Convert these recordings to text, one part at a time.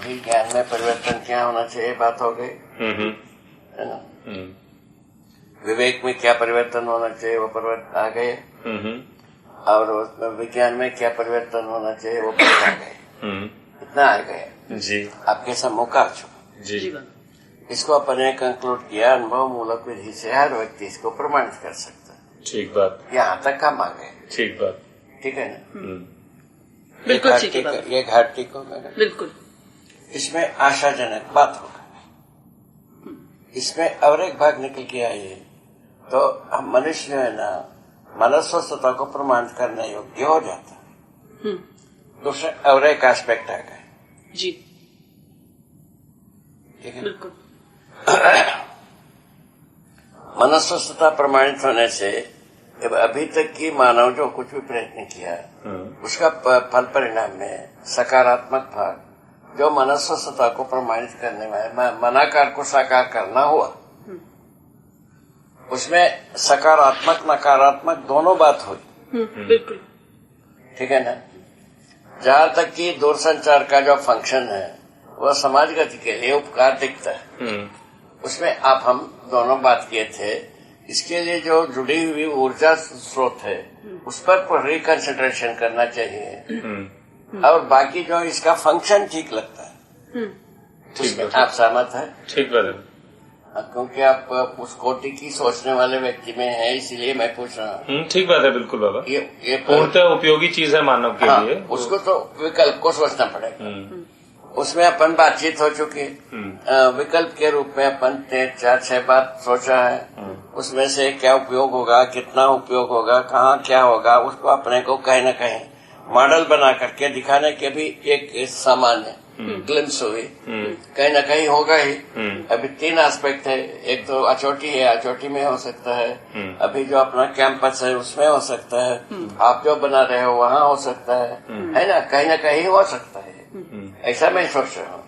अभी ज्ञान में परिवर्तन क्या होना चाहिए बात हो गई, है ना। विवेक में क्या परिवर्तन होना चाहिए वो परिवर्तन आ गए, और विज्ञान में क्या परिवर्तन होना चाहिए वो आ गए, इतना आ गए जी। आपके सम्मुख आ चुका जी। इसको अपन ने कंक्लूड किया, अनुभव मूलक विधि से हर व्यक्ति इसको प्रमाणित कर सकता है। ठीक बात। यहाँ तक हम आ गए। ठीक बात। ठीक है ना। बिल्कुल ठीक है। ये घाटी को मैंने बिल्कुल इसमें आशाजनक बात होगा। इसमें और एक भाग निकल के आइए तो हम मनुष्य है ना मनस्वस्थता को प्रमाणित करने योग्य हो जाता है। दूसरा और एक एस्पेक्ट आ गए जी। ठीक है। बिल्कुल। मनस्वस्थता प्रमाणित होने से अभी तक की मानव जो कुछ भी प्रयत्न किया उसका फल परिणाम में सकारात्मक भाग जो मनस्वस्थता को प्रमाणित करने में मनाकार को साकार करना हुआ, उसमें सकारात्मक नकारात्मक दोनों बात हुई। बिल्कुल ठीक है ना। जहाँ तक कि दूरसंचार का जो फंक्शन है वह समाज गति के लिए उपकार दिखता है, उसमें आप हम दोनों बात किए थे। इसके लिए जो जुड़ी हुई ऊर्जा स्रोत है उस पर रिकंसिडरेशन करना चाहिए, और बाकी जो इसका फंक्शन ठीक लगता है उसमें आप सहमत है। ठीक बात है। क्योंकि आप उस कोटि की सोचने वाले व्यक्ति में है, इसलिए मैं पूछ रहा हूँ। ठीक बात है। बिल्कुल बाबा, ये पूर्णतः उपयोगी चीज है मानव के लिए। उसको तो विकल्प को सोचना पड़ेगा। उसमें अपन बातचीत हो चुकी, विकल्प के रूप में अपन 4-6 बात सोचा है। उसमें से क्या उपयोग होगा, कितना उपयोग होगा, कहाँ क्या होगा, उसको अपने को कहीं न कहीं मॉडल बना करके दिखाने के भी एक सामान्य ग्लिम्स हुई, कहीं न कहीं होगा ही। अभी 3 एस्पेक्ट है, एक तो अचोटी है, अचोटी में हो सकता है, अभी जो अपना कैंपस है उसमें हो सकता है, आप जो बना रहे हो वहाँ हो सकता है ना, कहीं न कहीं हो सकता है। ऐसा मैं सोच रहा हूँ।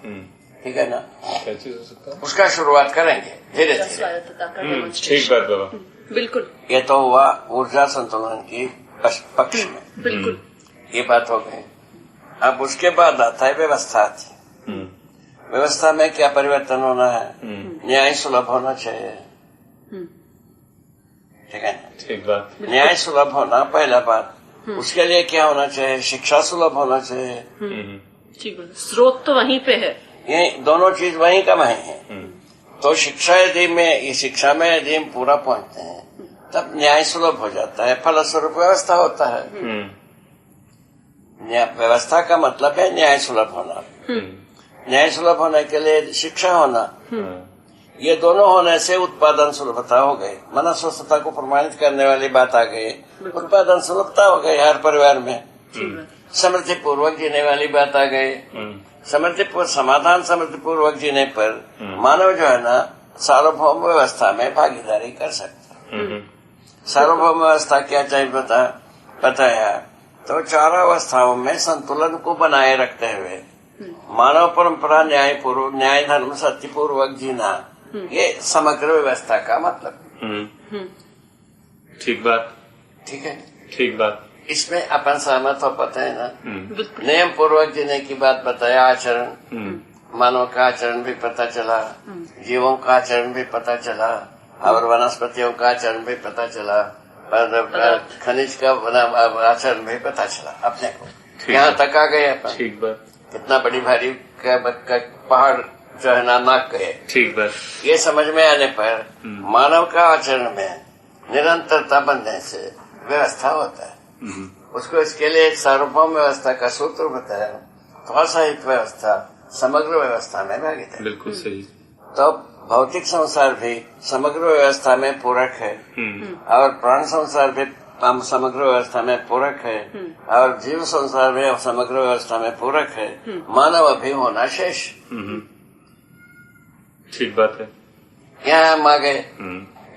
ठीक है ना। क्या चीज हो सकता है उसका शुरुआत करेंगे धीरे धीरे। ठीक बात बाबा। बिल्कुल। ये तो हुआ ऊर्जा संतुलन की पक्ष में। बिल्कुल ये बात हो गई। अब उसके बाद आता है व्यवस्था। व्यवस्था में क्या परिवर्तन होना है, न्याय सुलभ होना चाहिए। ठीक है ना। ठीक बात। न्याय सुलभ होना पहला बात। उसके लिए क्या होना चाहिए, शिक्षा सुलभ होना चाहिए। ठीक है। स्रोत तो वहीं पे है, ये दोनों चीज वहीं का वहीं है। तो शिक्षा में यदि हम पूरा पहुंचते हैं तब न्याय सुलभ हो जाता है, फलस्वरूप व्यवस्था होता है। व्यवस्था का मतलब है न्याय सुलभ होना। न्याय सुलभ होने के लिए शिक्षा होना, ये दोनों होने से उत्पादन सुलभता हो गई। मनस्वस्थता को प्रमाणित करने वाली बात आ गई, उत्पादन सुलभता हो गई हर परिवार में। समृद्धि पूर्वक जीने वाली बात आ गई। समृद्धि पूर्वक जीने पर मानव जो है ना सार्वभौम व्यवस्था में भागीदारी कर सकता है। सार्वभौम व्यवस्था क्या चाहिए बताया तो 4 अवस्थाओं में संतुलन को बनाए रखते हुए मानव परंपरा न्याय धर्म सत्य पूर्वक जीना, ये समग्र व्यवस्था का मतलब। ठीक बात। ठीक है। ठीक बात। इसमें अपन सहमत हो पाते है ना। नियम पूर्वक जीने की बात बताया, आचरण, मानव का आचरण भी पता चला, जीवों का आचरण भी पता चला, और वनस्पतियों का आचरण भी पता चला, खनिज का आचरण भी पता चला अपने को। यहाँ तक आ गए अपन। ठीक बात। कितना बड़ी भारी पहाड़ जो है ना नाक गए। ठीक बात। ये समझ में आने पर मानव का आचरण में निरंतरता बनने से व्यवस्था होता है। उसको इसके लिए एक सार्वभौम व्यवस्था का सूत्र बताया, त्वसहित व्यवस्था समग्र व्यवस्था में भागीदारी। बिल्कुल सही। तो भौतिक संसार भी समग्र व्यवस्था में पूरक है, और प्राण संसार भी समग्र व्यवस्था में पूरक है, और जीव संसार भी समग्र व्यवस्था में पूरक है। मानव अभी होना शेष। ठीक बात है। यहाँ हम आ गए।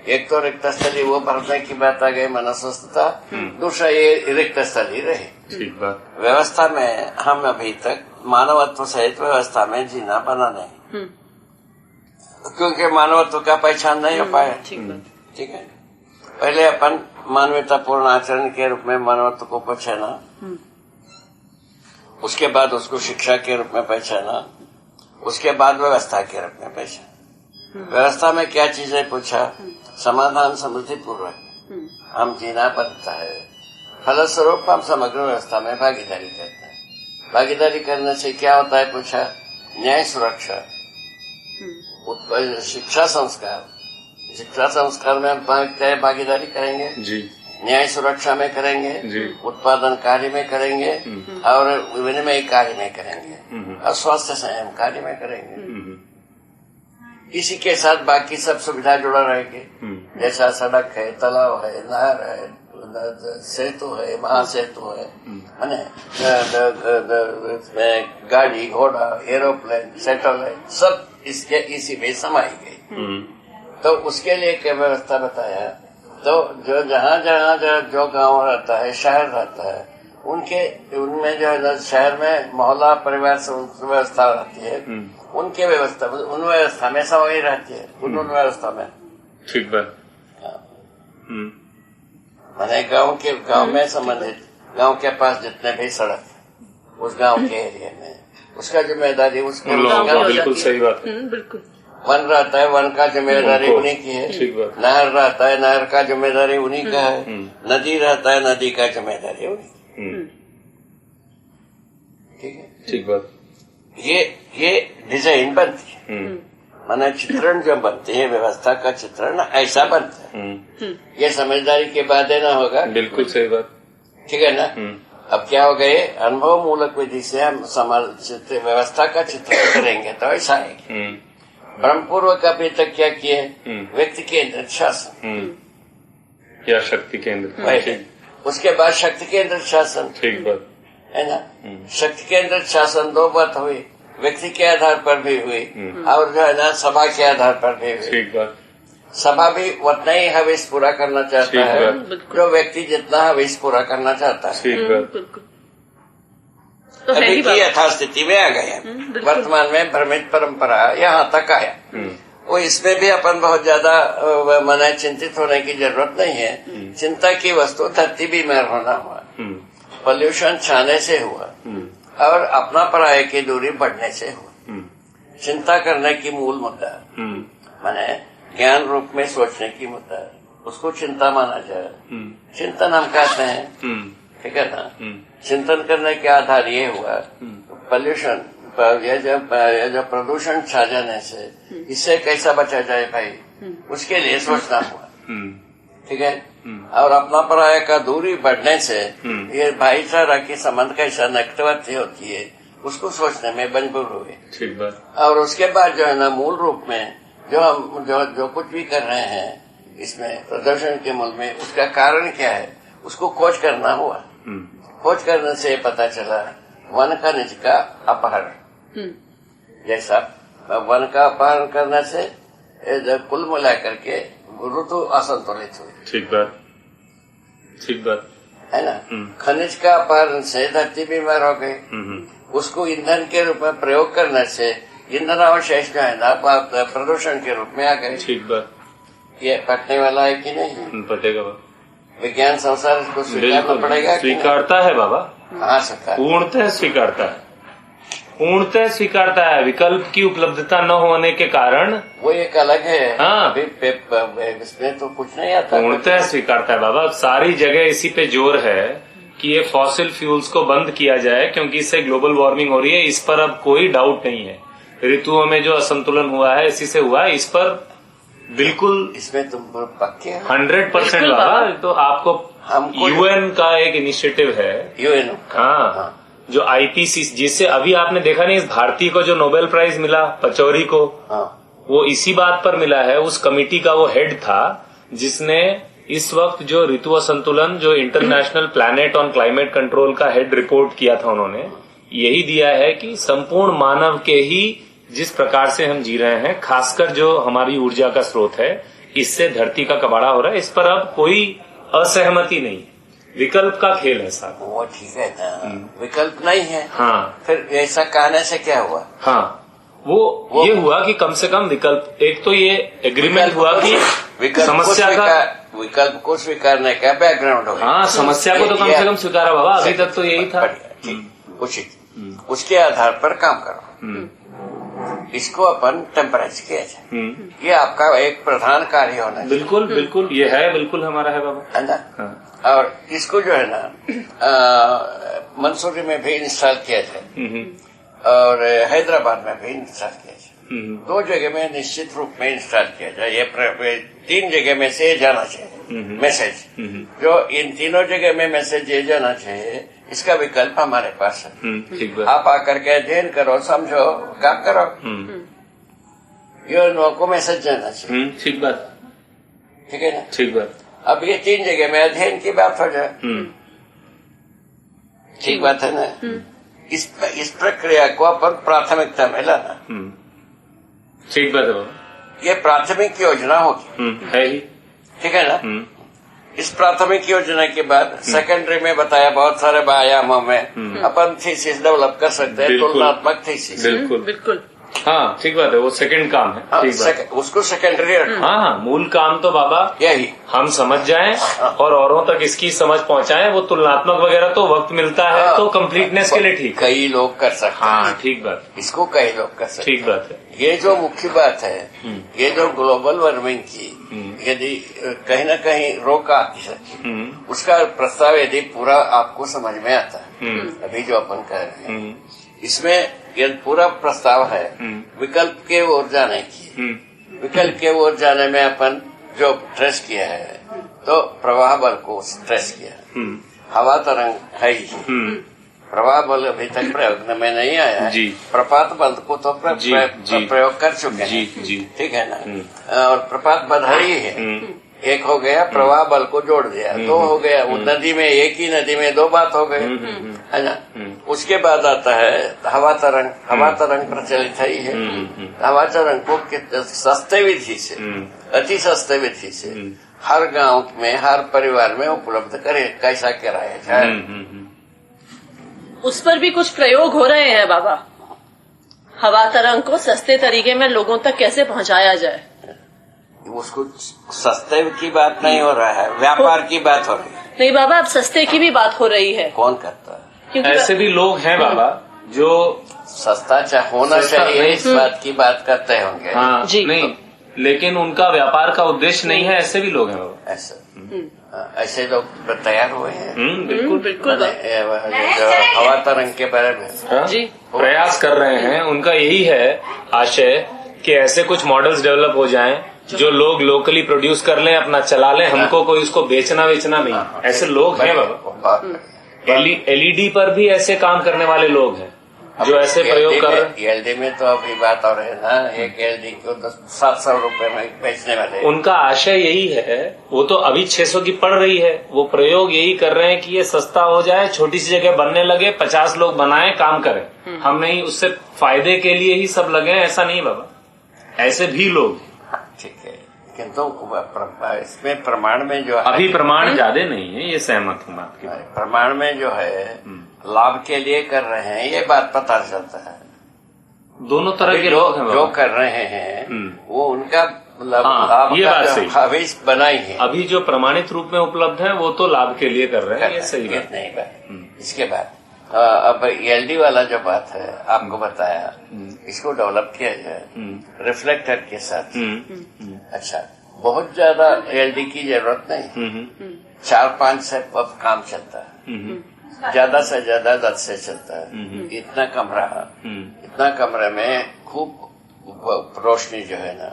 एक तो रिक्त स्थली वो भरने की बात आ गई, मनस्वस्थता। दूसरा ये रिक्त स्थली रही। ठीक बात। व्यवस्था में हम अभी तक मानवत्व सहित व्यवस्था में जीना बना नहीं, क्योंकि मानवत्व का पहचान नहीं हो पाया। ठीक है। पहले अपन मानवतापूर्ण आचरण के रूप में मानवत्व को पहचाना, उसके बाद उसको शिक्षा के रूप में पहचाना, उसके बाद व्यवस्था के रूप में पेश है। व्यवस्था में क्या चीजें पूछा? समाधान समृद्धि पूर्वक हम जीना पड़ता है। फलस्वरूप हम समग्र व्यवस्था में भागीदारी करते हैं। भागीदारी करने से क्या होता है पूछा? न्याय सुरक्षा, शिक्षा संस्कार। शिक्षा संस्कार में हम भागीदारी करेंगे जी, न्याय सुरक्षा में करेंगे जी, उत्पादन कार्य में करेंगे और विनिमय कार्य में करेंगे और स्वास्थ्य संयम कार्य में करेंगे। इसी के साथ बाकी सब सुविधा जुड़ा रहेगी, जैसा सड़क है, तालाब है, नहर है, सेतु है, महासेतु है, गाड़ी घोड़ा, एरोप्लेन, सैटेलाइट, सब इसके इसी में समाई गई। तो उसके लिए क्या व्यवस्था बताया? तो जो जहाँ जो गांव रहता है, शहर रहता है, उनमें जो है ना, शहर में मोहल्ला परिवार व्यवस्था रहती है, उनके व्यवस्था उन व्यवस्था में समाई रहती है, उन व्यवस्था में। ठीक बात। मैंने गांव में संबंधित गांव के पास जितने भी सड़क उस गांव के एरिया में उसका जिम्मेदारी उसके बिल्कुल सही बात है। बिल्कुल। वन रहता है, वन का जिम्मेदारी उन्हीं की है। नहर रहता है, नहर का जिम्मेदारी उन्हीं का है। नदी रहता है, नदी का जिम्मेदारी उन्हीं। ठीक है, ठीक बात। ये डिजाइन बनती है, माना चित्रण जो बनती है, व्यवस्था का चित्रण ऐसा बनता है। ये समझदारी के बाद देना होगा। बिल्कुल सही बात। ठीक है ना? अब क्या हो गए, अनुभव मूलक विधि से हम व्यवस्था का चित्रण करेंगे तो ऐसा है। ब्रह्म पूर्वक अभी तक क्या किए? व्यक्ति केंद्रित शासन या शक्ति केंद्र, उसके बाद शक्ति केंद्रित शासन। ठीक बात है ना? शक्ति केंद्रित शासन दो बात हुई, व्यक्ति के आधार पर भी हुई और जो है ना सभा के आधार पर भी हुई। ठीक बात। सभा भी उतना ही हविष पूरा करना चाहता है जो व्यक्ति जितना हविष पूरा करना चाहता है। ठीक बात। तो अभी की यथास्थिति में आ गए, वर्तमान में भ्रमित परंपरा यहाँ तक आया। वो इसमें भी अपन बहुत ज्यादा मना चिंतित होने की जरूरत नहीं है। चिंता की वस्तु धरती बीमार होना हुआ, पोल्यूशन छाने से हुआ और अपना पराये की दूरी बढ़ने से हुआ। चिंता करने की मूल मुद्दा माने ज्ञान रूप में सोचने की मुद्दा, उसको चिंता माना जाए। चिंतन हम कहते हैं, ठीक है ना? चिंतन करने के आधार ये हुआ पोल्यूशन, ये जो प्रदूषण छा जाने से इससे कैसा बचा जाए भाई, उसके लिए सोचना हुआ। ठीक है? और अपना पराया का दूरी बढ़ने से ये भाईचारा की संबंध कैसा नक्टवर्ती होती है, उसको सोचने में मजबूर हुए। ठीक बात। और उसके बाद जो है ना मूल रूप में जो हम जो कुछ भी कर रहे हैं इसमें प्रदर्शन के मूल में उसका कारण क्या है, उसको खोज करना हुआ। खोज करने से पता चला वन का निज का अपहरण। जैसा वन का अपहरण करने से कुल मिलाकर के ऋतु असंतुलित हुई। ठीक बात, ठीक बात है ना? खनिज का अपहरण से धरती बीमार हो गई। उसको ईंधन के रूप में प्रयोग करने से ईंधन अवशेष जो है ना प्रदूषण के रूप में आ गए। ठीक बात। ये पटने वाला है कि नहीं? पटेगा बाबा। विज्ञान संसार को स्वीकारना पड़ेगा। स्वीकारता है बाबा। हाँ सरकार पूर्णतः स्वीकारता है, पूर्णतः स्वीकारता है। विकल्प की उपलब्धता न होने के कारण वो एक अलग है। हाँ, इसमें तो कुछ नहीं आता। पूर्णतः स्वीकारता है बाबा। सारी जगह इसी पे जोर है कि ये फॉसिल फ्यूल्स को बंद किया जाए, क्योंकि इससे ग्लोबल वार्मिंग हो रही है। इस पर अब कोई डाउट नहीं है। ऋतुओं में जो असंतुलन हुआ है इसी से हुआ है, इस पर बिल्कुल इसमें तुम पक्के 100% बाबा। तो आपको यूएन का एक इनिशिएटिव है, यूएन। हाँ, जो आईपीसी, जिससे अभी आपने देखा नहीं, इस भारतीय को जो नोबेल प्राइज मिला पचौरी को, वो इसी बात पर मिला है। उस कमेटी का वो हेड था जिसने इस वक्त जो ऋतु असंतुलन, जो international planet on climate control का हेड रिपोर्ट किया था, उन्होंने यही दिया है कि संपूर्ण मानव के ही जिस प्रकार से हम जी रहे हैं, खासकर जो हमारी ऊर्जा का स्रोत है, इससे धरती का कबाड़ा हो रहा है। इस पर अब कोई असहमति नहीं, विकल्प का खेल है साहब। वो ठीक है ना, विकल्प नहीं है। हाँ, फिर ऐसा कहने से क्या हुआ? हाँ, वो ये हुआ कि कम से कम विकल्प, एक तो ये एग्रीमेंट हुआ कि समस्या का विकल्प को स्वीकारने का बैकग्राउंड होगा। हाँ, समस्या को तो कम से कम स्वीकारा बाबा। अभी तक तो यही था। उचित, उसके आधार पर काम करो। इसको अपन टेम्पराइज किया जाए। ये आपका एक प्रधान कार्य होना चाहिए। बिल्कुल बिल्कुल, ये है, बिल्कुल हमारा है बाबा, है ना। हाँ। और इसको जो है ना मंसूरी में भी इंस्टॉल किया जाए और हैदराबाद में भी इंस्टॉल किया जाए। 2 जगह में निश्चित रूप में इंस्टॉल किया जाए। ये 3 जगह में से जाना चाहिए मैसेज। जो इन तीनों जगह में मैसेज ये जाना चाहिए, इसका विकल्प हमारे पास है। ठीक बात। आप आकर के अध्ययन करो, समझो, काम करो, ये लोगों को मैसेज जाना चाहिए। ठीक बात, ठीक है ना। ठीक बात। अब ये 3 जगह में अध्ययन की बात हो जाए, ठीक बात है ना। इस प्रक्रिया को अपन प्राथमिकता में लाना, ठीक बात है बाबा। ये प्राथमिक योजना होगी, है ही, ठीक है ना। इस प्राथमिक योजना के बाद सेकेंडरी में बताया बहुत सारे आयामों में अपन थीसिस डेवलप कर सकते हैं, तुलनात्मक थीसिस। बिल्कुल बिल्कुल। हाँ, ठीक बात है, वो सेकंड काम है। ठीक बात। उसको सेकेंडरी रखना। हाँ, मूल काम तो बाबा यही हम समझ जाएं और औरों तक इसकी समझ पहुंचाएं। वो तुलनात्मक वगैरह तो वक्त मिलता है तो कंप्लीटनेस के लिए ठीक है। कई लोग कर सकते हैं। हाँ, ठीक बात, इसको कई लोग कर सकते हैं। ठीक बात है। ये जो मुख्य बात है, ये जो ग्लोबल वार्मिंग की यदि कहीं न कहीं रोक आती है, उसका प्रस्ताव यदि पूरा आपको समझ में आता है, अभी जो अपन कह रहे हैं, इसमें ये पूरा प्रस्ताव है विकल्प के ओर जाने की। विकल्प के ओर जाने में अपन जो स्ट्रेस किया है, तो प्रवाह बल को स्ट्रेस किया। हवा तरंग है ही, प्रवाह बल अभी तक प्रयोग में नहीं आया है। प्रपात बल को तो प्रयोग कर चुके हैं, ठीक है ना। और प्रपात बधाई है, एक हो गया, प्रवाह बल को जोड़ दिया, 2 हो गया। वो नदी में, एक ही नदी में 2 बात हो गई, है ना। उसके बाद आता है हवा तरंग। हवा तरंग प्रचलित है ही है। हवा तरंग को सस्ते विधि से, अति सस्ते विधि से हर गांव में, हर परिवार में उपलब्ध करे, कैसा कराया जाए। उस पर भी कुछ प्रयोग हो रहे हैं बाबा। हवा तरंग को सस्ते तरीके में लोगों तक कैसे पहुंचाया जाए। उसको सस्ते की बात नहीं हो रहा है, व्यापार की बात हो रही है। नहीं बाबा, अब सस्ते की भी बात हो रही है। कौन करता है? ऐसे भी लोग हैं बाबा जो सस्ता होना चाहिए, इस बात की बात करते होंगे। हाँ जी, नहीं, लेकिन उनका व्यापार का उद्देश्य नहीं है। ऐसे भी लोग हैं बाबा। ऐसे लोग तैयार हुए हैं। बिल्कुल बिल्कुल। जो हवा तरंग के बारे में जी प्रयास कर रहे हैं, उनका यही है आशय कि ऐसे कुछ मॉडल्स डेवलप हो जाएं जो लोग लोकली प्रोड्यूस कर लें, अपना चला लें, हमको कोई उसको बेचना नहीं। ऐसे लोग हैं बाबा। एलईडी पर भी ऐसे काम करने वाले लोग हैं जो ऐसे प्रयोग कर रहे हैं। एलडी में तो अभी बात हो रही है ना, एक एलडी को 700 रुपए में बेचने वाले। उनका आशय यही है, वो तो अभी 600 की पड़ रही है, वो प्रयोग यही कर रहे हैं कि ये सस्ता हो जाए, छोटी सी जगह बनने लगे, 50 लोग बनाएं, काम करें। हम नहीं, उससे फायदे के लिए ही सब लगे, ऐसा नहीं बाबा। ऐसे भी लोग, ठीक है, किंतु इसमें प्रमाण में जो है, अभी प्रमाण ज्यादा नहीं है, ये सहमत हूँ बात की। प्रमाण में जो है लाभ के लिए कर रहे हैं, ये बात पता चलता है। दोनों तरह के लोग हैं जो कर रहे हैं वो उनका लाभ ये बात सही हविष बनाई है। अभी जो प्रमाणित रूप में उपलब्ध है वो तो लाभ के लिए कर रहे हैं, ये सही बात नहीं बात। इसके बाद अब एलडी वाला जो बात है आपको बताया, इसको डेवलप किया जाए रिफ्लेक्टर के साथ। अच्छा, बहुत ज्यादा एलडी की जरूरत नहीं, 4-5 से अब काम चलता है, ज्यादा से ज्यादा 10 से चलता है। इतना कमरा में खूब रोशनी जो है ना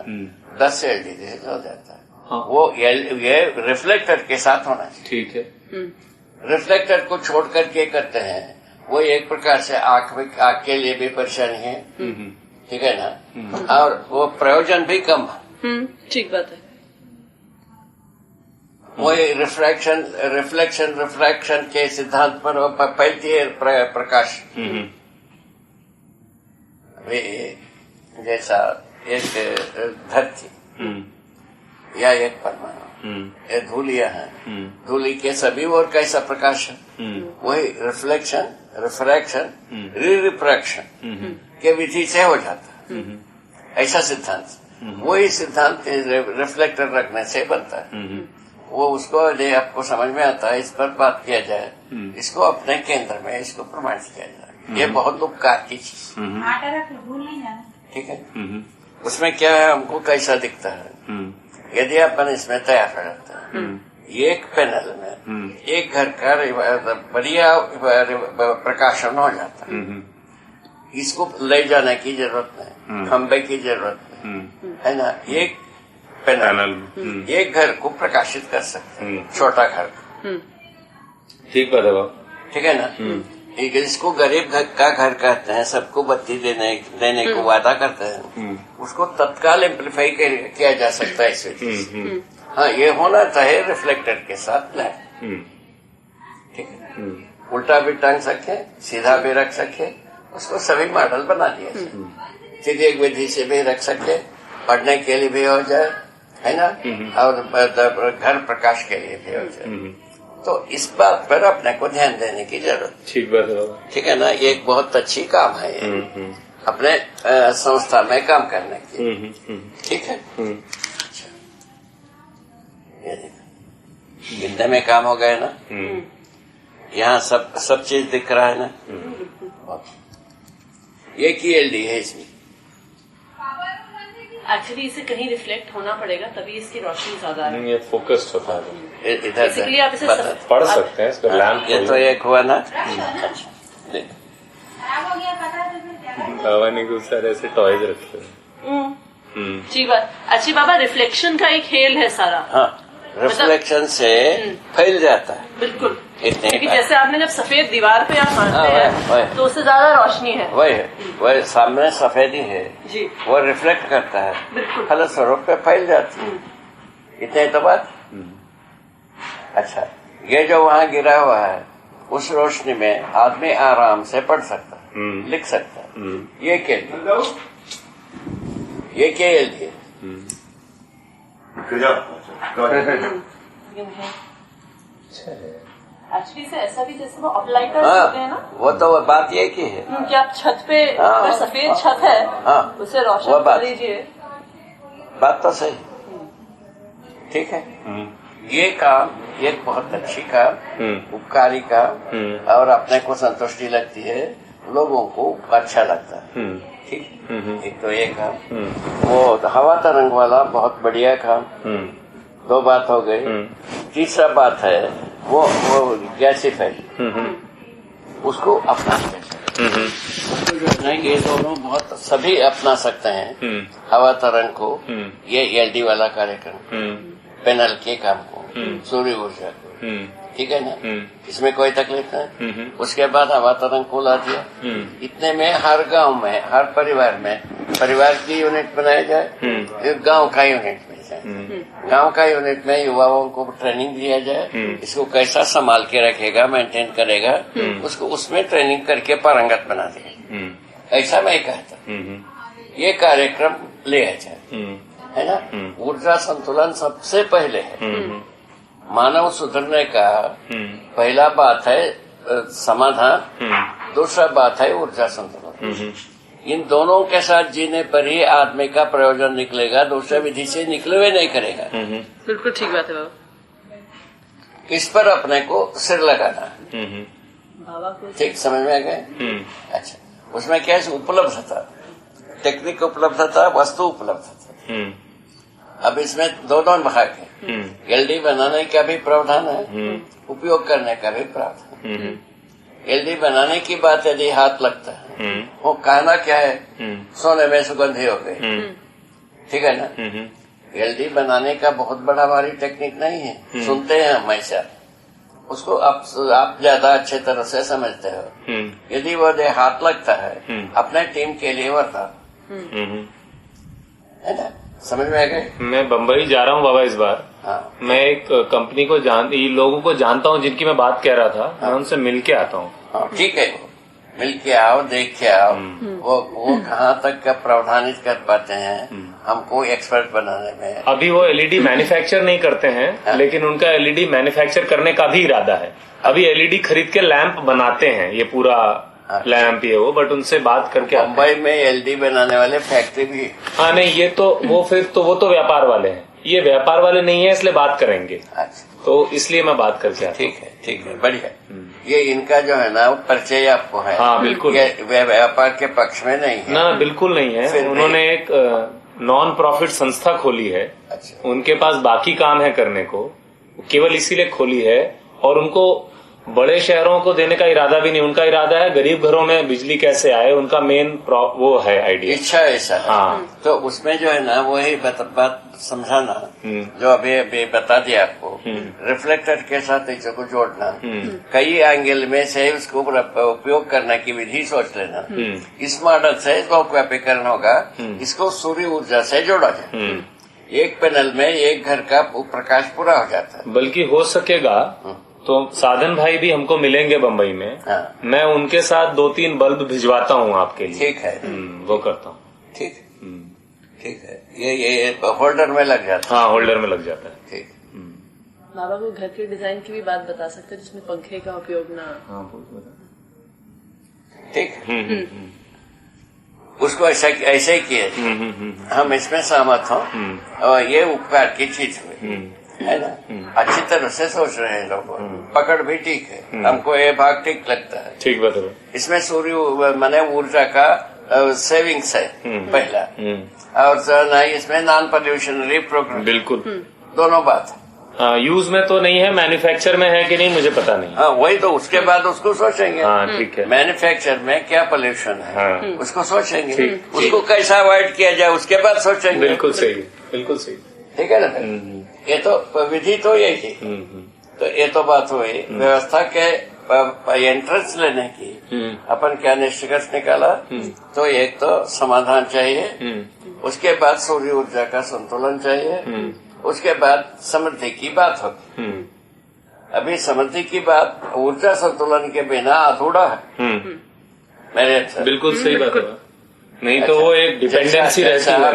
10 से एलडी से हो जाता है। हाँ। वो ये रिफ्लेक्टर के साथ होना चाहिए। ठीक है। रिफ्लेक्टर को छोड़ करके करते हैं, वो एक प्रकार से आंख के लिए भी परेशानी है, ठीक है ना, और वो प्रयोजन भी कम है। ठीक बात है। वो रिफ्लेक्शन के सिद्धांत पर फैलती है प्रकाश। जैसा एक धरती या एक परमाणु, ये धूलियां हैं, धूली के सभी ओर कैसा प्रकाश है, वही रिफ्रैक्शन रिफ्रैक्शन के विधि से हो जाता है। ऐसा सिद्धांत, वही सिद्धांत रिफ्लेक्टर रखने से बनता है। वो उसको यदि आपको समझ में आता है, इस पर बात किया जाए, इसको अपने केंद्र में इसको प्रमाणित किया जाए, ये बहुत उपकार की चीज। आटा रख लो, भूल नहीं जाना। ठीक है। उसमें क्या है, हमको कैसा दिखता है यदि अपन इसमें तैयार रहता है, एक पैनल में एक घर का बढ़िया प्रकाशन हो जाता है। इसको ले जाने की जरूरत नहीं, खंबे की जरूरत नहीं, है ना। एक पैनल एक घर को प्रकाशित कर सकते हैं, छोटा घर। ठीक बात है बाबा। ठीक है ना। एक इसको गरीब घर का घर कहते हैं, सबको बत्ती देने को वादा करते हैं, उसको तत्काल एम्पलीफाई किया जा सकता है इससे। हाँ, ये होना चाहिए रिफ्लेक्टर के साथ लैंप। ठीक है। उल्टा भी टांग सके, सीधा भी रख सके, उसको सभी मॉडल बना दिए। सीधी एक विधि से भी रख सके, पढ़ने के लिए भी हो जाए, है ना, और घर प्रकाश के लिए भी हो जाए। तो इस बात पर अपने को ध्यान देने की जरूरत। ठीक बात है। ठीक है ना। ये एक बहुत अच्छी काम है ये, अपने संस्था में काम करने की। ठीक है। अच्छा, ये देखो गिनने में काम हो गए ना। यहाँ सब चीज दिख रहा है ना। ये की एलडी है इसमें। एक्चुअली इसे कहीं रिफ्लेक्ट होना पड़ेगा, तभी इसकी रोशनी ज्यादा है। ये फोकस्ड होता है। इधर बेसिकली आप इसे पढ़ सकते हैं इसका लैंप। ये तो एक हुआ ना। बाबा ने कुछ सारे ऐसे टॉयज रखे अच्छी बाबा, रिफ्लेक्शन का एक खेल है सारा। हाँ, रिफ्लेक्शन से फैल जाता है। बिल्कुल। क्योंकि जैसे आपने जब सफेद दीवार पे आप मारते हैं तो उससे ज्यादा रोशनी है। वही सामने सफेदी है जी, वो रिफ्लेक्ट करता है, बिल्कुल फलस्वरूप पे फैल जाती है। इतने तो बात। अच्छा, ये जो वहाँ गिरा हुआ है उस रोशनी में आदमी आराम से पढ़ सकता है, लिख सकता है। ये क्या है? एक्चुअली से ऐसा भी जैसे वो अपलाइटर्स होते हैं ना, वो तो बात ये की है कि आप छत पे अगर सफेद छत है उसे रोशन कर लीजिए। बात तो सही। ठीक है। ये काम एक बहुत अच्छी काम, उपकारी काम, और अपने को संतुष्टि लगती है, लोगों को अच्छा लगता है। ठीक। एक तो ये काम, वो हवा तरंग वाला बहुत बढ़िया काम। दो बात हो गई। तीसरा बात है वो गैसीफाई, उसको अपना ये दोनों बहुत सभी अपना सकते हैं। हवा तरंग को, ये एलडी वाला कार्यक्रम, पैनल के काम को, सूर्य ऊर्जा को। ठीक है ना। इसमें कोई तकलीफ नहीं। उसके बाद हवा तरंग को ला दिया। इतने में हर गांव में, हर परिवार की यूनिट बनाया जाए, गांव का यूनिट मिल जाए। गांव का यूनिट में युवाओं को ट्रेनिंग दिया जाए, इसको कैसा संभाल के रखेगा, मेंटेन करेगा, उसको उसमें ट्रेनिंग करके पारंगत बना देगा। ऐसा मैं कहता। ये कार्यक्रम लिया जाए, है ना। ऊर्जा संतुलन सबसे पहले है। मानव सुधरने का पहला बात है समाधान, दूसरा बात है ऊर्जा संतुलन। इन दोनों के साथ जीने पर ही आदमी का प्रयोजन निकलेगा, दूसरे विधि से निकले हुए नहीं करेगा। बिल्कुल ठीक बात है बाबा। इस पर अपने को सिर लगाना। बाबा को ठीक समझ में आ गए। अच्छा, उसमें क्या उपलब्ध था, टेक्निक उपलब्ध था, वस्तु उपलब्ध था। अब इसमें दोनों भाग है। एलडी बनाने का भी प्रावधान है, उपयोग करने का भी प्रावधान है। एलडी बनाने की बात यदि हाथ लगता है, वो कहना क्या है, सोने में सुगंधी हो गई। ठीक है ना। एलडी बनाने का बहुत बड़ा भारी टेक्निक नहीं है, सुनते हैं हमेशा उसको। आप ज्यादा अच्छे तरह से समझते हो। यदि वो हाथ लगता है अपने टीम के लिए वरदान है ना। समझ में आ गए। मैं बम्बई जा रहा हूँ बाबा इस बार। हाँ। मैं एक कंपनी को लोगों को जानता हूँ जिनकी मैं बात कह रहा था। मैं उनसे मिल के आता हूँ। हाँ, ठीक है। मिल के आओ, देख के आओ। वो कहाँ तक का प्रावधानित कर पाते हैं हमको एक्सपर्ट बनाने में। अभी वो एलईडी मैन्युफैक्चर नहीं करते हैं, लेकिन उनका एलईडी मैन्युफैक्चर करने का भी इरादा है। अभी एलईडी खरीद के लैंप बनाते हैं, ये पूरा लैंप ही है वो। बट उनसे बात करके मुंबई में एलईडी बनाने वाले फैक्ट्री भी। हाँ नहीं, ये तो वो तो व्यापार वाले हैं, ये व्यापार वाले नहीं है, इसलिए बात करेंगे। अच्छा। तो इसलिए मैं बात करके आता हूं। ठीक है, बढ़िया। ये इनका जो है ना परिचय आपको है। हाँ, बिल्कुल। ये व्यापार के पक्ष में नहीं है ना, बिल्कुल नहीं है। उन्होंने एक नॉन प्रॉफिट संस्था खोली है। अच्छा। उनके पास बाकी काम है करने को, केवल इसीलिए खोली है। और उनको बड़े शहरों को देने का इरादा भी नहीं। उनका इरादा है गरीब घरों में बिजली कैसे आए, उनका मेन वो है आइडिया, इच्छा ऐसा है। हाँ। तो उसमें जो है ना वही बात समझाना जो अभी बता दिया आपको, रिफ्लेक्टर के साथ इसे को जोड़ना, कई एंगल में से उसको उपयोग करने की विधि सोच लेना। इस मॉडल से बहुव्यापीकरण होगा। इसको सूर्य ऊर्जा से जोड़ा जाए। एक पैनल में एक घर का प्रकाश पूरा हो जाता है। बल्कि हो सकेगा तो साधन भाई भी हमको मिलेंगे बम्बई में। हाँ। मैं उनके साथ 2-3 बल्ब भिजवाता हूँ आपके लिए। ठीक है। वो करता हूँ। ठीक है। ये होल्डर में लग जाता है। हाँ, होल्डर में लग जाता है। ठीक। बाबा को घर के डिजाइन की भी बात बता सकते हैं जिसमें पंखे का उपयोग ना। हाँ, ठीक। उसको ऐसे ही किए। हम इसमें सहमत हों। और ये उपकार की चीज हुई है ना। अच्छी तरह से सोच रहे हैं लोग। पकड़ भी ठीक है। हमको ये भाग ठीक लगता है। ठीक बात है। इसमें सूर्य माने ऊर्जा का सेविंग्स है पहला। और जो ना इसमें नॉन पोल्यूशनरी प्रोग्राम। बिल्कुल। दोनों बात। यूज में तो नहीं है, मैन्युफैक्चर में है कि नहीं मुझे पता नहीं। हाँ, वही तो उसके बाद उसको सोचेंगे। हाँ, ठीक है। मैन्युफैक्चर में क्या पोल्यूशन है। हाँ। उसको सोचेंगे। उसको कैसा अवॉइड किया जाए उसके बाद सोचेंगे। बिल्कुल सही, बिल्कुल सही। ठीक है ना। ये तो विधि तो यही थी। तो ये तो बात हुई व्यवस्था के एंट्रेंस लेने की। अपन क्या निष्कर्ष निकाला, तो एक तो समाधान चाहिए, उसके बाद सूर्य ऊर्जा का संतुलन चाहिए, उसके बाद समृद्धि की बात होगी। अभी समृद्धि की बात ऊर्जा संतुलन के बिना अधूरा है मेरे। बिल्कुल सही बात है। नहीं तो वो एक डिपेंडेंसी रहती है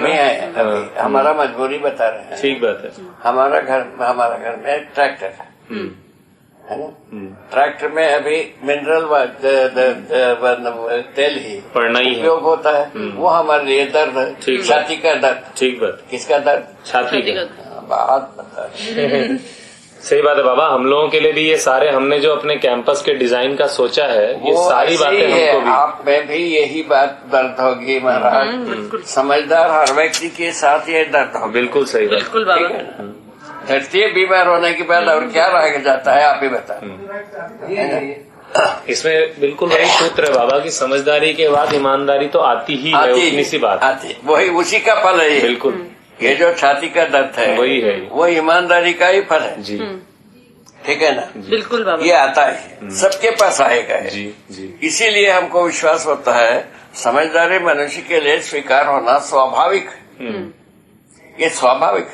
ना। हमारा मजबूरी बता रहे हैं। ठीक बात है। हमारा घर में एक ट्रैक्टर है ना। ट्रैक्टर में अभी मिनरल तेल ही पड़ना ही है, उपयोग होता है। वो हमारे लिए दर्द है, छाती का दर्द। ठीक बात। किसका दर्द? छाती का। बात बता सही बात है बाबा। हम लोगों के लिए भी ये सारे हमने जो अपने कैंपस के डिजाइन का सोचा है, ये सारी बातें हमको भी। आप में भी यही बात दर्द होगी महाराज। समझदार हर व्यक्ति के साथ ये दर्द होगा। बिल्कुल सही बात। बिल्कुल बाबा। धरती बीमार होने के बाद और क्या रह जाता है, आप ही बता। इसमें बिल्कुल वही सूत्र है बाबा की समझदारी के बाद ईमानदारी तो आती ही है। उतनी सी बात आती, वही उसी का फल है। बिल्कुल। ये जो छाती का दर्द है वही है, वो ईमानदारी का ही फल है जी। ठीक है ना। बिल्कुल बाबा। ये आता है, सबके पास आएगा जी जी। इसीलिए हमको विश्वास होता है समझदारी मनुष्य के लिए स्वीकार होना स्वाभाविक है। ये स्वाभाविक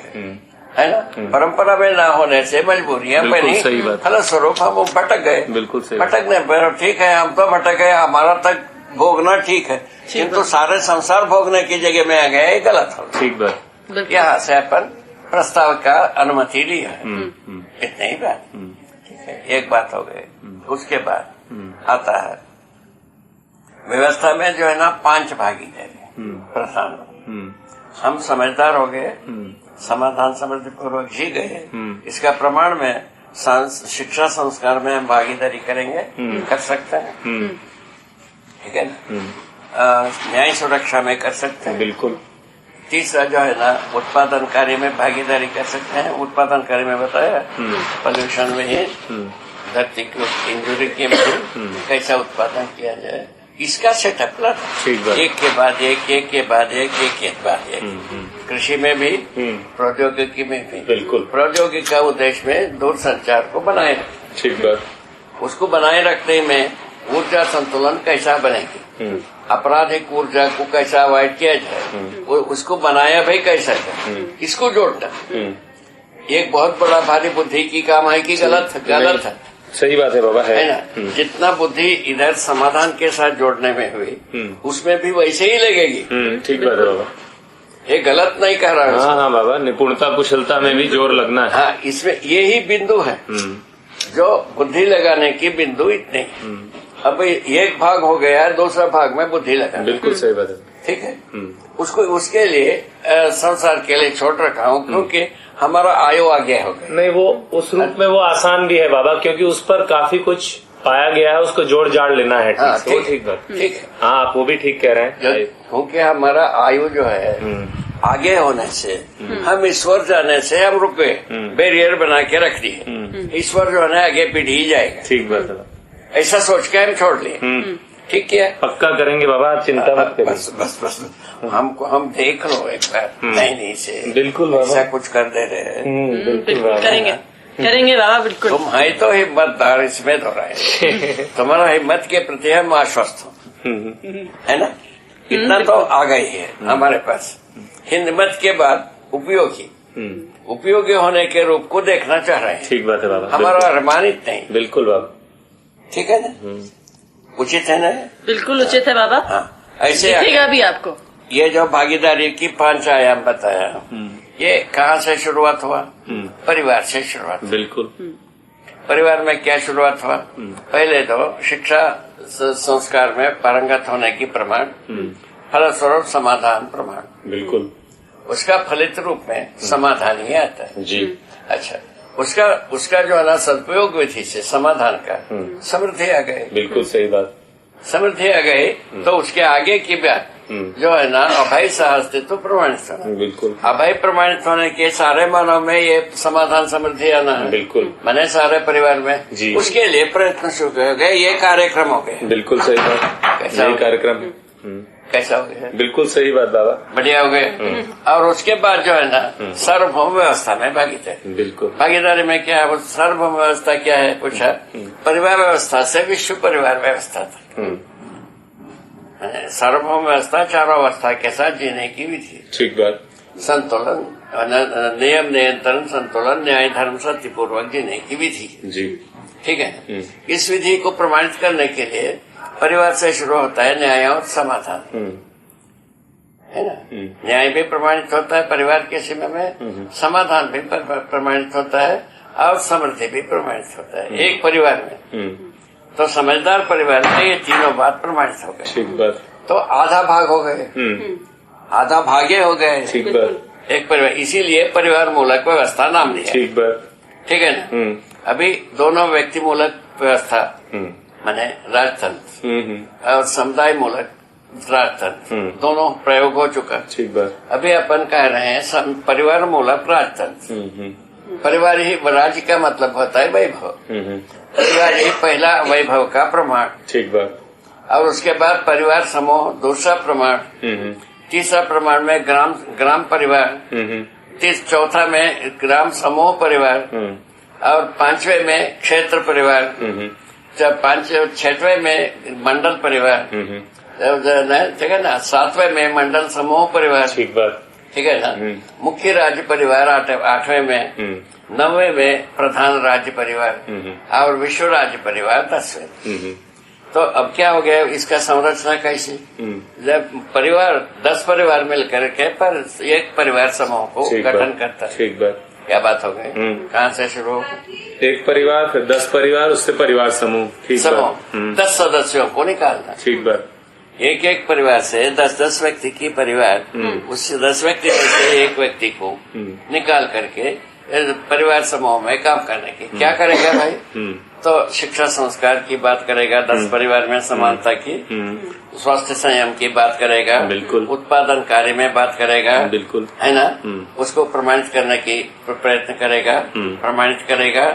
है ना। परंपरा में ना होने से मजबूरियां बनी, फलस्वरूप हम भटक गए। बिल्कुल सही। भटकने पर ठीक है, हम तो भटक गए, हमारा तक भोगना ठीक है, किंतु सारे संसार भोगने की जगह में आ गए, ये गलत हो। ठीक बात। यहाँ से अपन प्रस्ताव का अनुमति लिया है। इतनी ही बात। ठीक है, एक बात हो गई। उसके बाद आता है व्यवस्था में जो है ना 5 भागीदारी प्रधान। हम समझदार हो गए, समाधान समृद्धि पूर्वक जी गए। इसका प्रमाण में शिक्षा संस्कार में हम भागीदारी करेंगे, कर सकते हैं। ठीक है ना। न्याय सुरक्षा में कर सकते हैं। बिल्कुल। तीसरा जो है ना उत्पादन कार्य में भागीदारी कर सकते हैं। उत्पादन कार्य में बताया पोल्यूशन में ही, धरती को इंजुरी के में कैसा उत्पादन किया जाए, इसका सेटअप प्लान एक के बाद एक, एक के बाद एक, एक के बाद एक। कृषि में भी, प्रौद्योगिकी में भी। बिल्कुल। प्रौद्योगिकी का उद्देश्य में दूर संचार को बनाए रखें। ठीक बात। उसको बनाए रखने में ऊर्जा संतुलन कैसा बनेगी, आपराधिक ऊर्जा को कैसा अवॉइड किया जाए, उसको बनाया भी कैसा जाए, इसको जोड़ना एक बहुत बड़ा भारी बुद्धि की काम है कि गलत है। सही बात है बाबा, है ना। जितना बुद्धि इधर समाधान के साथ जोड़ने में हुई, उसमें भी वैसे ही लगेगी। ठीक बात है बाबा, ये गलत नहीं कह रहा हूँ। हाँ बाबा, निपुणता कुशलता में भी जोर लगना है। हाँ, इसमें यही बिंदु है जो बुद्धि लगाने की बिंदु इतने। अब एक भाग हो गया, दूसरा भाग में बुद्धि लगा। बिल्कुल सही बात है। ठीक है। उसको उसके लिए संसार के लिए छोड़ रखा हूँ, क्योंकि हमारा आयु आगे हो गया। नहीं, वो उस रूप में वो आसान भी है बाबा, क्योंकि उस पर काफी कुछ पाया गया है, उसको जोड़ जाड़ लेना है। हाँ, ठीक बात, ठीक है। हाँ, आप वो भी ठीक कह रहे हैं, क्योंकि हमारा आयु जो है आगे होने से, हम ईश्वर जाने से हम रुक गए, बैरियर बना के रख दिए। ईश्वर जो है ना आगे पीढ़ी ही जाएगा। ठीक बात है, ऐसा सोच के हम छोड़ लिए। ठीक है, पक्का करेंगे बाबा, आप चिंता मत करिए। बस बस बस हम देख लो एक बार नहीं से। बिल्कुल बाबा, ऐसा कुछ कर दे रहे हैं। बिल्कुल करेंगे बाबा, बिल्कुल। तुम है तो हिम्मतदार, इसमें तो रहे। तुम्हारा हिम्मत के प्रति हम आश्वस्त हो, है ना। इतना तो आ गई है हमारे पास। हिम्मत के बाद उपयोगी होने के रूप को देखना चाह रहे हैं। ठीक बात है बाबा, हमारा अनुमानित नहीं। बिल्कुल बाबा, ठीक है ना, उचित है ना। बिल्कुल उचित है बाबा। हाँ, ऐसे दिखेगा भी आपको। ये जो भागीदारी की 5 आयाम बताया, ये कहाँ से शुरुआत हुआ? परिवार से शुरुआत। बिल्कुल। परिवार में क्या शुरुआत हुआ? पहले तो शिक्षा संस्कार में पारंगत होने की प्रमाण, फलस्वरूप समाधान प्रमाण। बिल्कुल। उसका फलित रूप में समाधान ही आता है जी। अच्छा, उसका जो है ना सदुपयोग विधि से समाधान का समृद्धि आ गई। बिल्कुल सही बात, समृद्धि आ गई। तो उसके आगे की बात जो है ना अभय सहअस्तित्व प्रमाणित होना। बिल्कुल। अभय प्रमाणित होने के सारे मानव में ये समाधान समृद्धि आना है। बिल्कुल। मैंने सारे परिवार में जी। उसके लिए प्रयत्न शुरू हो गए। ये कार्यक्रम हो गए। बिल्कुल सही बात, यही कार्यक्रम कैसा हो गया? बिल्कुल सही बात बाबा, बढ़िया हो गए। और उसके बाद जो है ना सार्वभौम व्यवस्था में भागीदारी। बिल्कुल। भागीदारी में क्या है? वो सार्वभौम व्यवस्था क्या है पूछा? परिवार व्यवस्था से विश्व परिवार व्यवस्था तक। सार्वभौम व्यवस्था चारों अवस्था के साथ जीने की विधि। ठीक बात। संतुलन, नियम नियंत्रण, संतुलन, न्याय, धर्म, सत्यपूर्वक जीने की विधि जी। ठीक है। इस विधि को प्रमाणित करने के लिए परिवार से शुरू होता है न्याय और समाधान, है ना। न्याय भी प्रमाणित होता है परिवार के सीमा में, समाधान भी प्रमाणित होता है और समृद्धि भी प्रमाणित होता है एक परिवार में। तो समझदार परिवार में ये तीनों बात प्रमाणित हो गए। ठीक बात। तो आधा भाग हो गए, आधा भागे हो गए। ठीक बात। एक परिवार, इसीलिए परिवार मूलक व्यवस्था नाम दिया। ठीक बात। ठीक है ना। अभी दोनों व्यक्ति मूलक व्यवस्था माने राजतंत्र और समुदाय मूलक राजतंत्र दोनों प्रयोग हो चुका। ठीक बात। अभी अपन कह रहे हैं परिवार मूलक राजतंत्र। परिवार ही राज्य का मतलब होता है वैभव। परिवार ही पहला वैभव का प्रमाण। ठीक बात। और उसके बाद परिवार समूह दूसरा प्रमाण, तीसरा प्रमाण में ग्राम परिवार, चौथा में ग्राम समूह परिवार और 5वें में क्षेत्र परिवार, जब 6वें में मंडल परिवार, ठीक है ना। 7वें में मंडल समूह परिवार। ठीक बात। ठीक है ना। मुख्य राज्य परिवार 8वें में, 9वें में प्रधान राज्य परिवार और विश्व राज्य परिवार 10वें। तो अब क्या हो गया इसका संरचना कैसी? जब परिवार 10 परिवार मिलकर के पर एक परिवार समूह को गठन करता है। ठीक बात। क्या बात हो गई? कहाँ से शुरू हो? एक परिवार, फिर 10 परिवार, उससे परिवार समूह। ठीक समूह 10 सदस्यों को निकालना। ठीक बात। एक परिवार से 10 व्यक्ति की परिवार, उस 10 व्यक्ति में से एक व्यक्ति को निकाल करके परिवार समूह में काम करने की क्या करेगा भाई? तो शिक्षा संस्कार की बात करेगा, 10 परिवार में समानता की, स्वास्थ्य संयम की बात करेगा, बिल्कुल, उत्पादन कार्य में बात करेगा, बिल्कुल, है ना। उसको प्रमाणित करने की प्रयत्न करेगा, प्रमाणित करेगा।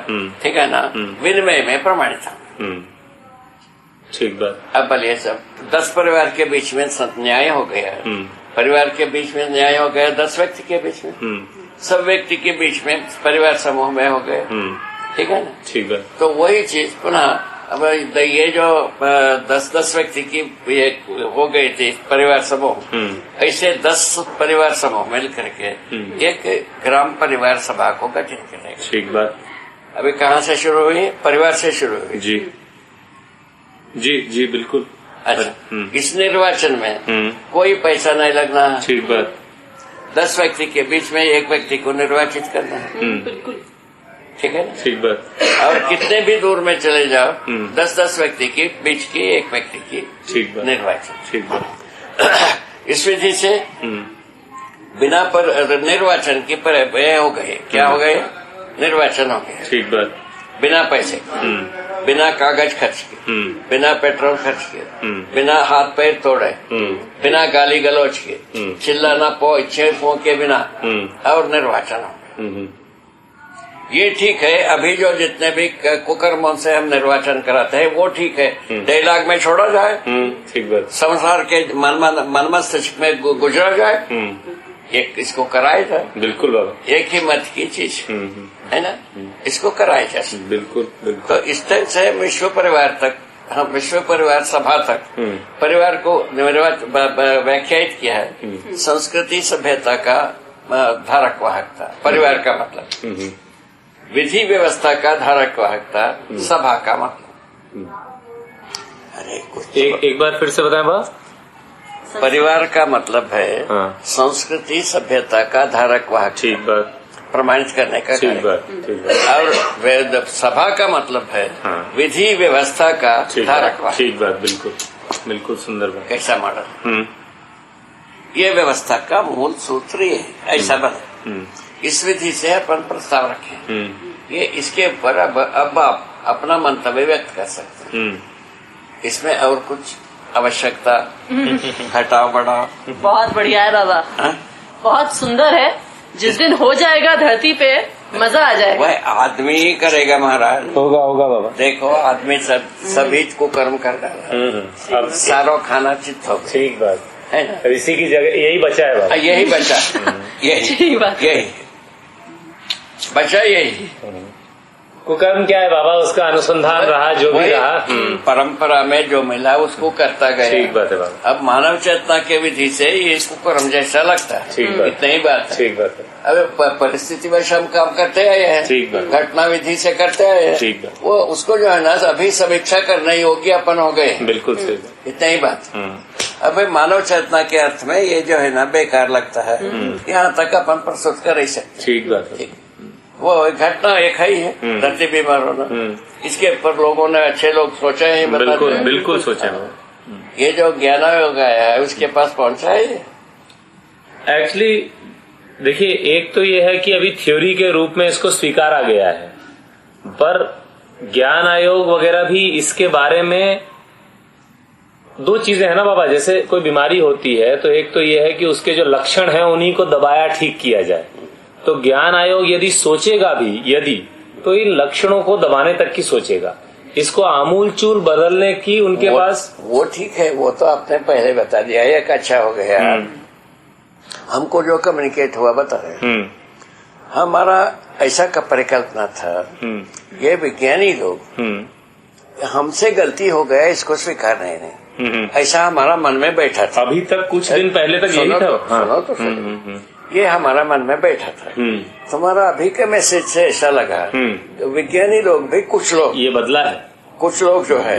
ठीक है ना। विनिमय में प्रमाणित। ठीक बात। अब बोलिए सब 10 परिवार के बीच में न्याय हो गया, परिवार के बीच में न्याय हो गया, 10 व्यक्ति के बीच में, सब व्यक्ति के बीच में परिवार समूह में हो गए। ठीक है ना। ठीक है। तो वही चीज पुनः अब ये जो 10 व्यक्ति की हो गई थी परिवार समूह, ऐसे 10 परिवार समूह मिल करके एक ग्राम परिवार सभा को गठन करेगा। ठीक बात। अभी कहाँ से शुरू हुई? परिवार से शुरू हुई। जी जी जी बिल्कुल। अच्छा, इस निर्वाचन में कोई पैसा नहीं लगना है। ठीक बात। 10 व्यक्ति के बीच में एक व्यक्ति को निर्वाचित करना है। बिल्कुल। ठीक है ना। ठीक बात। और कितने भी दूर में चले जाओ, 10 व्यक्ति के बीच की एक व्यक्ति की ठीक निर्वाचन। ठीक बात। इस विधि से बिना पर निर्वाचन की पर हो गए, क्या हो गए, निर्वाचन हो गए। ठीक बात। बिना पैसे के, बिना कागज खर्च के, बिना पेट्रोल खर्च के, बिना हाथ पैर तोड़े, बिना गाली गलौज के, चिल्लाना पो के बिना, और निर्वाचन हो गए। ये ठीक है। अभी जो जितने भी कुकर्मों से हम निर्वाचन कराते हैं वो ठीक है, डायलॉग में छोड़ा जाए, ठीक बात। संसार के मन मस्तिष्क में गुजरा जाए, एक इसको कराया जाए। बिल्कुल बाबा, एक ही मत की चीज है ना, इसको कराया जाए। बिल्कुल बिल्कुल। तो इस तरह से विश्व परिवार तक, हम विश्व परिवार सभा तक परिवार को व्याख्यायित किया है। संस्कृति सभ्यता का धारक वाहकता परिवार का मतलब, विधि व्यवस्था का धारक वाहकता सभा का मतलब। अरे कुछ एक बार फिर से बताएं बाबा। परिवार का मतलब है संस्कृति सभ्यता का धारक वाहक, ठीक बात, प्रमाणित करने का ठीक बात, ठीक बात। और सभा का मतलब है विधि व्यवस्था का धारक वाहक। ठीक बात, बिल्कुल बिल्कुल सुंदर बात। कैसा मॉडल, ये व्यवस्था का मूल सूत्र ये ऐसा बने। इस विधि से अपन प्रस्ताव रखें, ये इसके ऊपर अब आप अपना मंतव्य व्यक्त कर सकते हैं। इसमें और कुछ आवश्यकता घटाव बढ़ाव। बहुत बढ़िया है बाबा, बहुत सुंदर है। जिस दिन हो जाएगा धरती पे मजा आ जाएगा। वह आदमी ही करेगा महाराज। होगा होगा बाबा। देखो आदमी सभी को कर्म कर डाला, अब सारो खाना चित्त हो गया। ठीक बात है ना, इसी की जगह यही बचा है बाबा। यही बचा, यही बचा, यही कुकर्म क्या है बाबा, उसका अनुसंधान रहा जो भी रहा, परंपरा में जो मिला उसको करता गया। ठीक बात है बाबा। अब मानव चेतना के विधि से ये कुकर्म जैसा लगता है। ठीक बात, इतना ही बात है। ठीक बात है। अब परिस्थिति वश हम काम करते आए हैं, ठीक बात। घटना विधि से करते आए हैं, ठीक बात। वो उसको जो है ना अभी समीक्षा करने योग्य अपन हो गए। बिल्कुल सही बात। इतना ही बात। अब मानव चेतना के अर्थ में ये जो है ना बेकार लगता है, यहाँ तक अपन प्रस्तुत कर ही सकते। ठीक बात है। वो घटना एक ही है, धरती बीमार होना। इसके ऊपर लोगों ने, अच्छे लोग सोचे हैं, बिल्कुल बिल्कुल सोचे। ये जो ज्ञानायोग आया है उसके पास पहुंचा है। एक्चुअली देखिए, एक तो ये है कि अभी थ्योरी के रूप में इसको स्वीकारा गया है, पर ज्ञान आयोग वगैरह भी इसके बारे में दो चीजें है ना बाबा। जैसे कोई बीमारी होती है तो एक तो ये है कि उसके जो लक्षण है उन्हीं को दबाया ठीक किया जाए। तो ज्ञान आयोग यदि सोचेगा भी तो इन लक्षणों को दबाने तक की सोचेगा, इसको आमूल चूल बदलने की उनके पास। वो ठीक है, वो तो आपने पहले बता दिया, एक अच्छा हो गया। हमको जो कम्युनिकेट हुआ बता रहे, हमारा ऐसा का परिकल्पना था, ये विज्ञानी लोग हमसे गलती हो गया इसको स्वीकार नहीं, ऐसा हमारा मन में बैठा था। अभी तक कुछ दिन पहले तक यही था। ये हमारा मन में बैठा था। तुम्हारा अभी के मैसेज से ऐसा लगा तो विज्ञानी लोग भी, कुछ लोग, ये बदला है, कुछ लोग जो है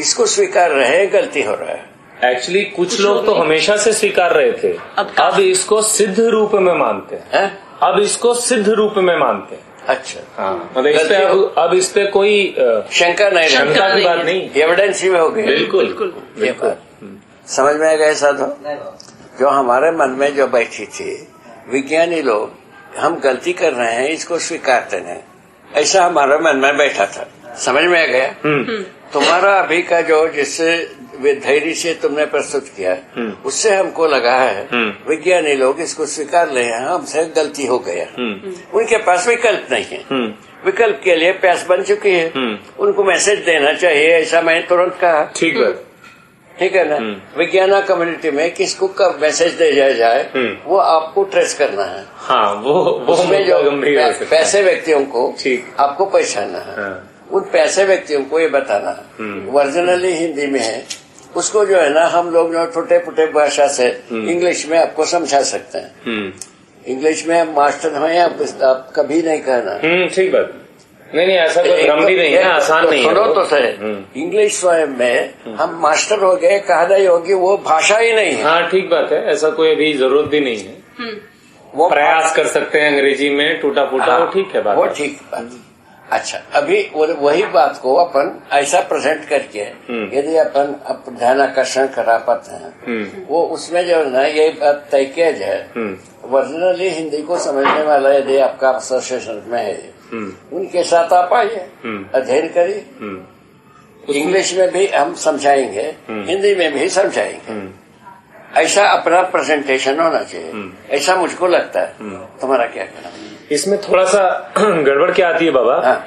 इसको स्वीकार रहे हैं, गलती हो रहा है। एक्चुअली कुछ लोग तो हमेशा से स्वीकार रहे थे, अब इसको सिद्ध रूप में मानते हैं। अब इसको सिद्ध रूप में मानते हैं। अच्छा, हाँ, मतलब अब इस पे कोई शंका नहीं, शंका की बात नहीं, एविडेंस ही में हो गई। बिल्कुल ये बात समझ में आ गया साधो। जो हमारे मन में जो बैठी थी, विज्ञानी लोग हम गलती कर रहे हैं इसको स्वीकारते नहीं, ऐसा हमारे मन में बैठा था। समझ में आ गया। तुम्हारा अभी का जो जिससे धैर्य से तुमने प्रस्तुत किया, उससे हमको लगा है विज्ञानी लोग इसको स्वीकार ले हैं, हमसे गलती हो गया। उनके पास विकल्प नहीं है, विकल्प के लिए प्यास बन चुकी है, उनको मैसेज देना चाहिए, ऐसा मैं तुरंत कहा। ठीक है ना। विज्ञान कम्युनिटी में किसको कब मैसेज दे जाए वो आपको ट्रेस करना है। हाँ, वो उसमें जो पैसे व्यक्तियों को आपको पहचानना है, उन पैसे व्यक्तियों को ये बताना है। ओरिजिनली हिंदी में है, उसको जो है ना हम लोग जो छोटे पुटे भाषा से इंग्लिश में आपको समझा सकते हैं। इंग्लिश में हम मास्टर हैं, आप कभी नहीं कहना। ठीक बात। नहीं, ऐसा कोई भ्रम भी नहीं है, आसान नहीं है। सुनो तो सही, इंग्लिश स्वयं में हम मास्टर हो गए, कहना ही होगी, वो भाषा ही नहीं है। हाँ, ठीक बात है, ऐसा कोई अभी जरूरत भी नहीं है। वो प्रयास कर सकते हैं अंग्रेजी में टूटा फूटा, वो ठीक है बात, वो ठीक बात। अच्छा, अभी वही बात को अपन ऐसा प्रेजेंट करके यदि अपन ध्यान आकर्षण करा पाते हैं, वो उसमें जो है ना ये बात तय किया जाए, वर्जनली हिंदी को समझने वाला यदि आपका एसोसिएशन में है, उनके साथ आप आइए, अध्ययन करिए, इंग्लिश में भी हम समझाएंगे, हिंदी में भी समझाएंगे, ऐसा अपना प्रेजेंटेशन होना चाहिए, ऐसा मुझको लगता है। तुम्हारा क्या कहना है? इसमें थोड़ा सा गड़बड़ क्या आती है बाबा? हाँ।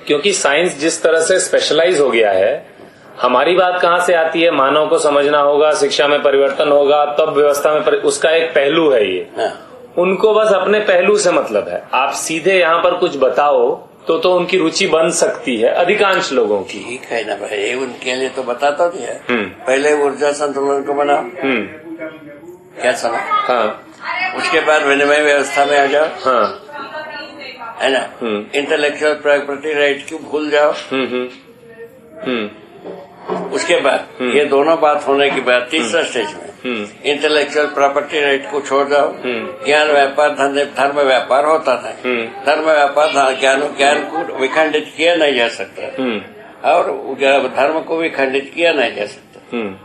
क्योंकि साइंस जिस तरह से स्पेशलाइज हो गया है, हमारी बात कहाँ से आती है? मानव को समझना होगा, शिक्षा में परिवर्तन होगा, तब व्यवस्था में उसका एक पहलू है ये। हाँ। उनको बस अपने पहलू से मतलब है। आप सीधे यहाँ पर कुछ बताओ तो उनकी रुचि बन सकती है, अधिकांश लोगों की। ठीक है ना भाई, उनके लिए तो बताता भी है। पहले ऊर्जा संतुलन को बनाओ, क्या सुना? हाँ। उसके बाद विनिमय व्यवस्था में आ जाओ, हाँ, है ना? इंटेलेक्चुअल प्रॉपर्टी राइट क्यों भूल जाओ? उसके बाद ये दोनों बात होने के बाद तीसरा स्टेज में इंटेलेक्चुअल प्रॉपर्टी राइट को छोड़ जाओ। ज्ञान व्यापार धर्म व्यापार होता था, धर्म व्यापार ज्ञान को विखंडित किया नहीं जा सकता और धर्म को विखंडित किया नहीं जा सकता।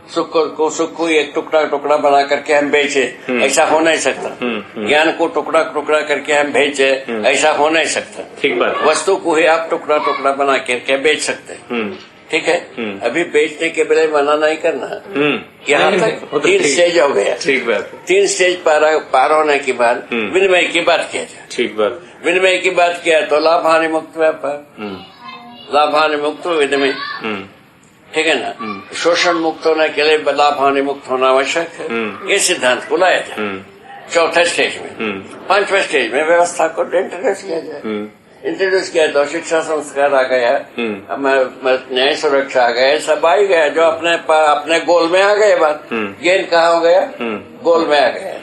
सुख को एक टुकड़ा बना करके हम बेचे, ऐसा हो नहीं सकता। ज्ञान को टुकड़ा करके हम बेचे, ऐसा हो नहीं सकता। ठीक बात। वस्तु को ही आप टुकड़ा बना करके बेच सकते हैं, ठीक है? अभी बेचने के बजाय मना नहीं करना। यहाँ तक 3 स्टेज हो गया। ठीक बात। 3 स्टेज पार होने के बाद विनिमय की बात किया जाए। ठीक बात। विनिमय की बात किया तो लाभ हानि मुक्त व्यापार, लाभ हानि मुक्त विनिमय, ठीक है ना? शोषण मुक्त होने के लिए लाभ हानि मुक्त होना आवश्यक है। ये सिद्धांत को लाया जाए। चौथे स्टेज में, 5वें स्टेज में व्यवस्था को इंट्रोड्यूस किया जाए। इंट्रोड्यूस किया तो शिक्षा संस्कार आ गया, न्याय सुरक्षा आ गया, सब आ ही गया, जो अपने गोल में आ गए। बात गेन कहाँ हो गया? गोल में आ गया।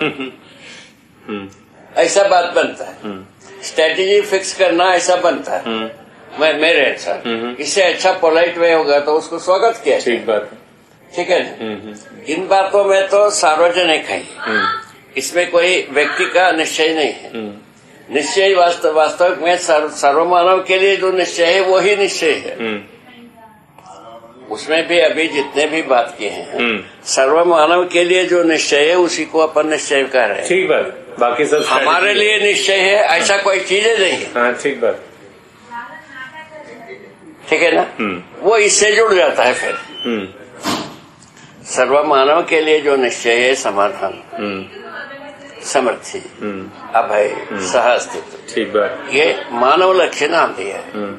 ऐसा बात बनता है। स्ट्रेटेजी फिक्स करना ऐसा बनता है मेरे अनुसार। इससे अच्छा पोलाइट वे होगा तो उसको स्वागत किया। ठीक बात, ठीक है ना? इन बातों में तो सार्वजनिक है, इसमें कोई व्यक्ति का निश्चय नहीं है। निश्चय वास्तविक में सर्वमानव के लिए जो निश्चय है वही निश्चय है। उसमें भी अभी जितने भी बात किए हैं, सर्वमानव के लिए जो निश्चय है उसी को अपन निश्चय कर रहे हैं। ठीक बात। बाकी सब हमारे लिए निश्चय है, ऐसा कोई चीज नहीं है। हाँ, ठीक बात, ठीक है ना? वो इससे जुड़ जाता है फिर। सर्वमानव के लिए जो निश्चय है, समाधान, समृद्धि, अभय, सह अस्तित्व, ठीक बात, ये मानव लक्ष्य नाम दिया है।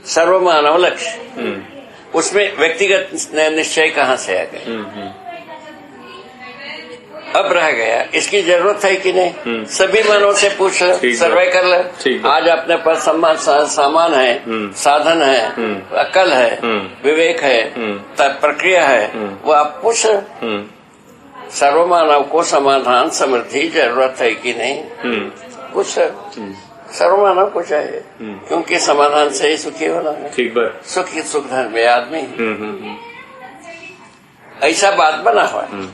सर्वमानव लक्ष्य, उसमें व्यक्तिगत निश्चय कहाँ से आ गए? अब रह गया, इसकी जरूरत है कि नहीं? सभी मनों से पूछ ले, सर्वे कर ले। आज अपने पास सामान है, साधन है, अकल है, विवेक है, प्रक्रिया है, वो आप पूछ। सर्वमानव को समाधान समृद्धि जरूरत है कि नहीं? कुछ सर्वमानव को चाहिए, क्योंकि समाधान से ही सुखी होना है। ठीक बात। सुख धर्म में आदमी, ऐसा बात बना हुआ है।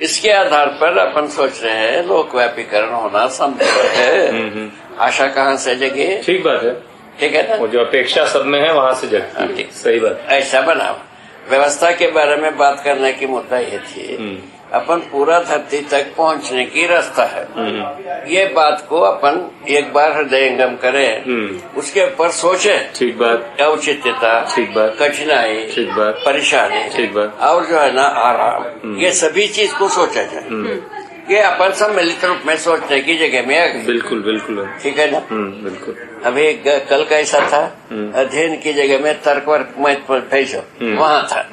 इसके आधार पर अपन सोच रहे हैं लोकव्यापीकरण होना संभव है। आशा कहाँ से जगे? ठीक बात है, ठीक है ना? वो जो अपेक्षा सब में है वहाँ से जगे। ठीक, सही बात। ऐसा बना व्यवस्था के बारे में बात करने की मुद्दा ये थी, अपन पूरा धरती तक पहुंचने की रास्ता है। ये बात को अपन एक बार हृदयंगम करें, उसके ऊपर सोचे। ठीक बात। औचित्यता, ठीक बात, कठिनाई, ठीक बात, परेशानी, ठीक बात, और जो है ना आराम, ये सभी चीज को सोचा जाए। ये अपन सम्मिलित रूप में सोचने की जगह में आ गए। बिल्कुल बिल्कुल, ठीक है ना? बिल्कुल। अभी कल का ऐसा था, अध्ययन की जगह में तर्क वर्क में भेजो, वहाँ था।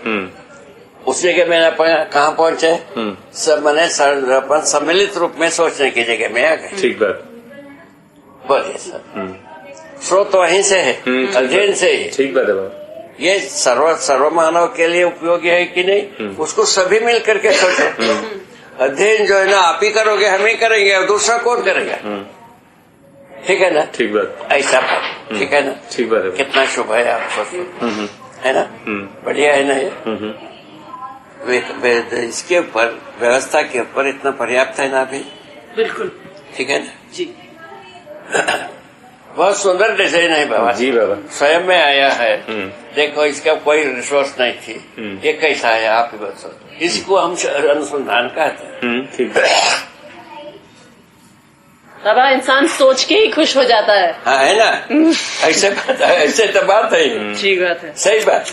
उस जगह में अपन कहाँ पहुँचे? सब मैंने अपन सम्मिलित रूप में सोचने की जगह में आ गए। ठीक बात, बोलिए सर। स्रोत वहीं से है, अध्ययन से ही। ठीक बात है। ये सर्वमानव के लिए उपयोगी है कि नहीं, उसको सभी मिल करके सोचे। अध्ययन जो है ना आप ही करोगे, हम ही करेंगे, और दूसरा कौन करेगा? ठीक है ना? ठीक बात। ऐसा ठीक है ना? ठीक बात है। कितना शुभ है आप सोचो, है ना? बढ़िया है ना ये? इसके ऊपर, व्यवस्था के ऊपर इतना पर्याप्त है ना अभी? बिल्कुल, ठीक है ना जी। बहुत सुंदर डिजाइन है बाबा जी बाबा। स्वयं में आया है। देखो इसका कोई रिसोर्स नहीं थी, ये कैसा है आप ही बताओ। इसको हम अनुसंधान कहते हैं। ठीक है बाबा, इंसान सोच के ही खुश हो जाता है। हाँ है ना, ऐसे बात है, ऐसे तो बात है। ठीक बात है, सही बात।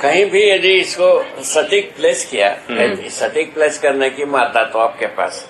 कहीं भी यदि इसको सटीक प्लेस किया, सटीक प्लेस करने की मात्रा तो आपके पास